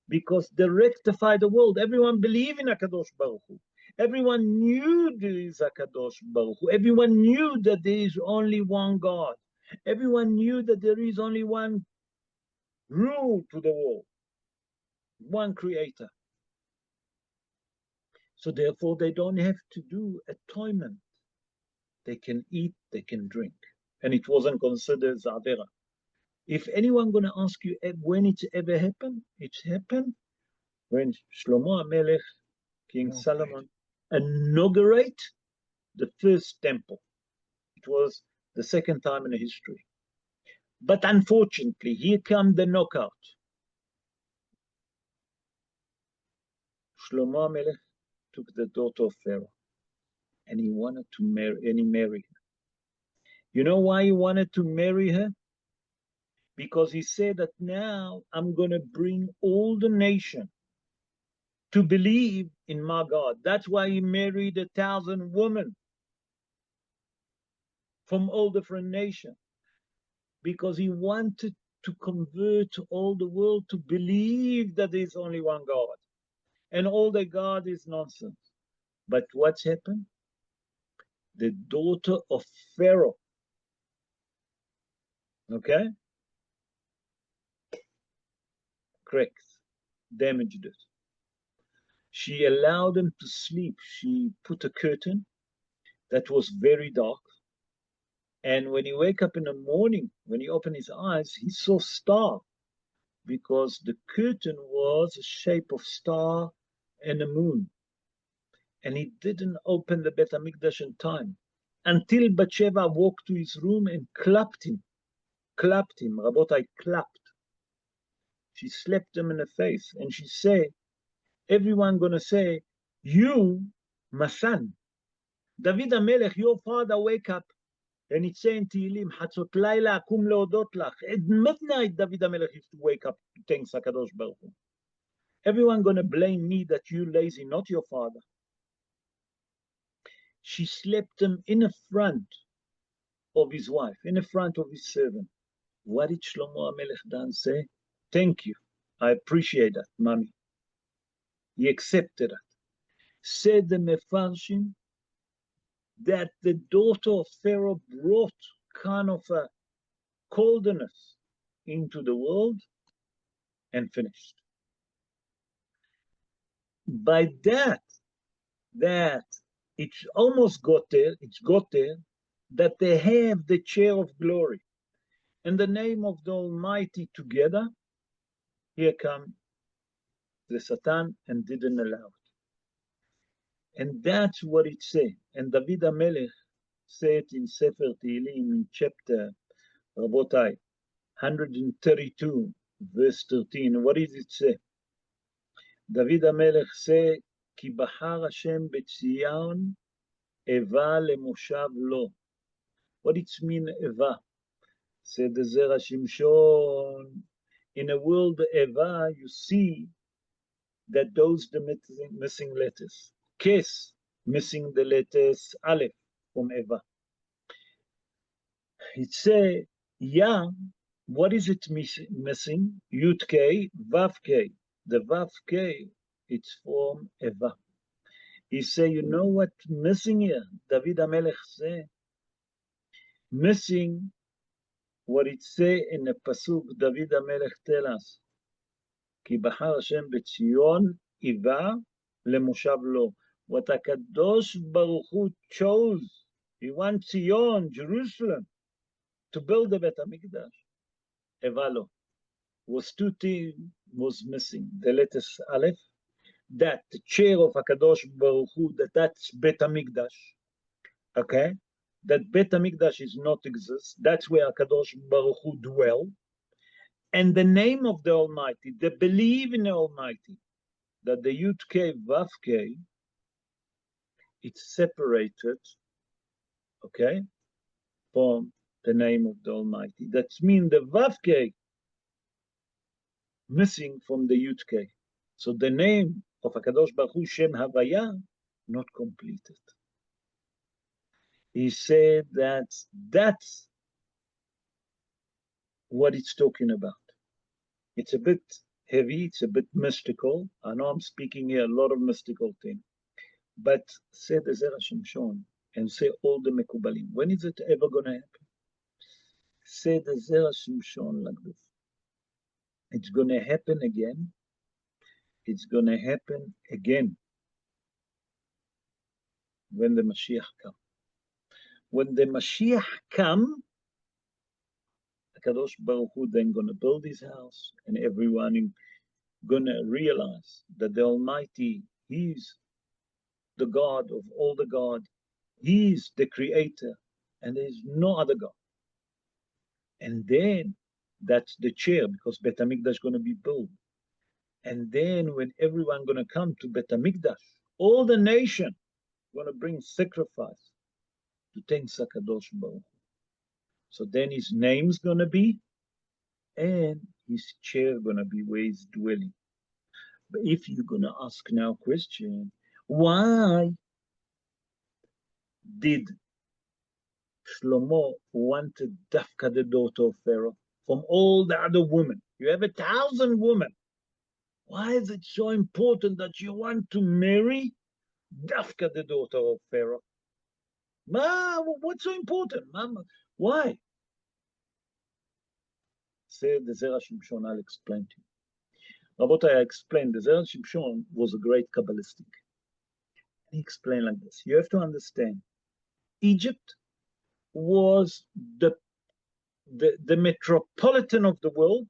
because they rectified the world. Everyone believed in HaKadosh Baruch Hu. Everyone knew there is HaKadosh Baruch Hu. Everyone knew that there is only one God. Everyone knew that there is only one rule to the world, one creator. So therefore, they don't have to do atonement. They can eat, they can drink. And it wasn't considered as avera. If anyone going to ask you when it's ever happened, it's happened when Shlomo HaMelech, King Solomon, inaugurate the first temple. It was the second time in history. But unfortunately, here comes the knockout. Shlomo HaMelech took the daughter of Pharaoh, and he wanted to marry, and he married her. You know why he wanted to marry her? Because he said that now I'm going to bring all the nation to believe in my God. That's why he married 1,000 women from all different nations, because he wanted to convert all the world to believe that there's only one God, and all the God is nonsense. But what's happened? The daughter of Pharaoh, okay, cracks, damaged it. She allowed him to sleep. She put a curtain that was very dark. And when he wake up in the morning, when he opened his eyes, he saw star, because the curtain was a shape of star and a moon. And he didn't open the Bet HaMikdash in time until Bathsheba walked to his room and clapped him. Rabotai, clapped. She slapped him in the face, and she said, everyone gonna say, you, my son, David HaMelech, your father, wake up. And it's saying Tehillim, Hatzot Laila Akum Leodot Lach. At midnight, David HaMelech used to wake up to thank HaKadosh Baruch Hu. Everyone gonna blame me that you lazy, not your father. She slapped him in the front of his wife, in the front of his servant. What did Shlomo HaMelech Dan say? Thank you. I appreciate that, mommy. He accepted it. Said the Mefarshim that the daughter of Pharaoh brought kind of a coldness into the world and finished. By that it's almost got there, that they have the chair of glory. In the name of the Almighty together, here come the Satan and didn't allow it. And that's what it says. And David HaMelech said in Sefer Tehillim in chapter, Rabotai, 132, verse 13. What does it say? David HaMelech say, כי בחר השם בציון איבה למושב לו. What it mean, איבה? Said the Zera Shimshon. In a word, Eva, you see that those the missing letters. Kes, missing the letters Aleph from Eva. It say, Ya, what is it missing? Yud K, Vav K. The Vav K, it's from Eva. He say, you know what missing here? David HaMelech say, missing what it say in the pasuk. David HaMelech tell us, כי בחר השם בציון איבה למושב לו. What HaKadosh Baruch Hu chose, he wants Zion, Jerusalem, to build the Bet HaMikdash. Eva lo. Was two things was missing. The letters Aleph, that the chair of HaKadosh Baruch Hu, that's Bet HaMikdash. Okay? That Bet HaMikdash is not exist. That's where HaKadosh Baruch Hu dwell. And the name of the Almighty, they believe in the Almighty, that the Yud K, Vav K, it's separated, okay, from the name of the Almighty. That means the Vav K missing from the Yud K. So the name of HaKadosh Baruch Hu, Shem Havaya, not completed. He said that that's what it's talking about. It's a bit heavy, it's a bit mystical. I know I'm speaking here a lot of mystical things. But say the Zera Shimshon and say all the Mekubalim. When is it ever going to happen? Say the Zera Shimshon like this. It's going to happen again. It's going to happen again when the Mashiach comes. When the Mashiach comes, HaKadosh Baruch Hu then going to build his house, and everyone is going to realize that the Almighty, he's the God of all the God. He's the creator, and there's no other God. And then that's the chair, because Bet HaMikdash is going to be built. And then when everyone going to come to Bet HaMikdash, all the nation going to bring sacrifice to thank HaKadosh Baruch Hu. So then his name's going to be, and his chair going to be where he's dwelling. But if you're going to ask now question, why did Shlomo wanted Dafka, the daughter of Pharaoh, from all the other women? You have 1,000 women. Why is it so important that you want to marry Dafka, the daughter of Pharaoh? Ma, what's so important? Mama, why? Say the Zera Shimshon, I'll explain to you. Rabotai, I explained, the Zera Shimshon was a great Kabbalistic. He explained like this. You have to understand, Egypt was the metropolitan of the world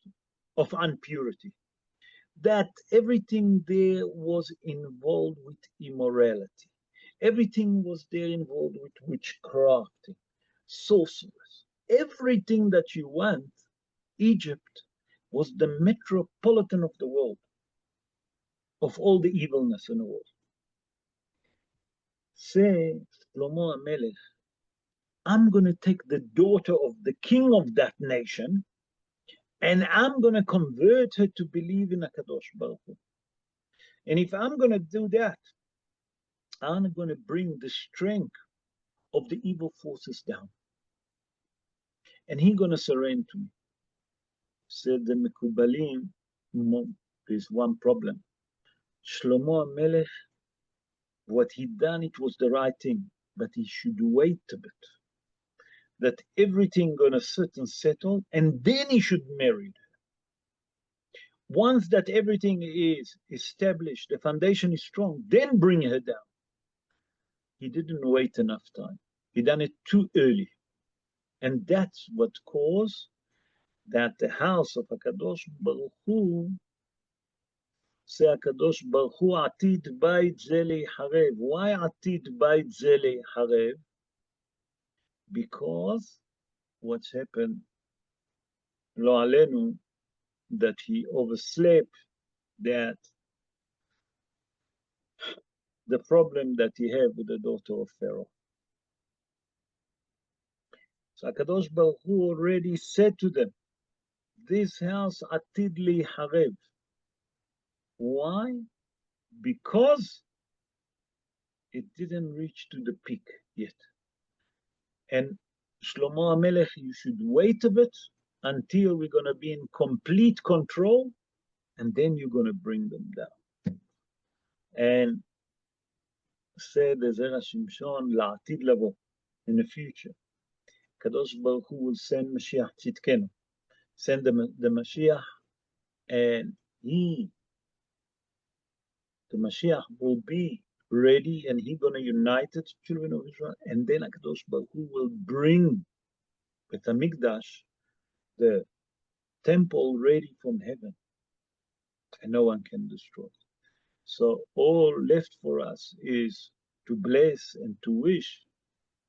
of impurity. That everything there was involved with immorality. Everything was there involved with witchcraft, sorcerers. Everything that you want, Egypt was the metropolitan of the world, of all the evilness in the world. Say, Shlomo HaMelech, I'm going to take the daughter of the king of that nation, and I'm going to convert her to believe in HaKadosh Baruch Hu. And if I'm going to do that, I'm going to bring the strength of the evil forces down. And he's going to surrender to me. Said the Mekubalim, there's one problem. Shlomo HaMelech, what he done, it was the right thing, but he should wait a bit. That everything gonna sit and settle, and then he should marry her. Once that everything is established, the foundation is strong, then bring her down. He didn't wait enough time. He done it too early. And that's what caused that the house of HaKadosh Baruch Hu עושה הקדוש ברוך הוא עתיד בית זה להיחרב. Why עתיד בית זה להיחרב? Because what's happened, לא עלינו, that he overslept that the problem that he had with the daughter of Pharaoh. So HaKadosh Baruch Hu already said to them, this house atid liharev. Why? Because it didn't reach to the peak yet. And Shlomo HaMelech, you should wait a bit until we're going to be in complete control, and then you're going to bring them down. And said the Zera Shimshon, la'atid lavo, in the future. Kadosh Baruch Hu will send Mashiach Tzidkenu, send the Mashiach, and the Mashiach will be ready, and he's going to unite the children of Israel, and then Kadosh Baruch Hu will bring with the Mikdash, the temple ready from heaven, and no one can destroy it. So all left for us is to bless and to wish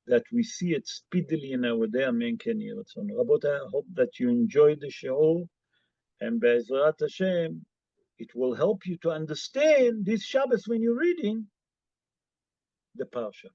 that we see it speedily in our day. Amen. Ken Yeh Ratzon. Rabotai, I hope that you enjoyed the shiur, and Be'ezrat Hashem, it will help you to understand this Shabbos when you're reading the Parsha.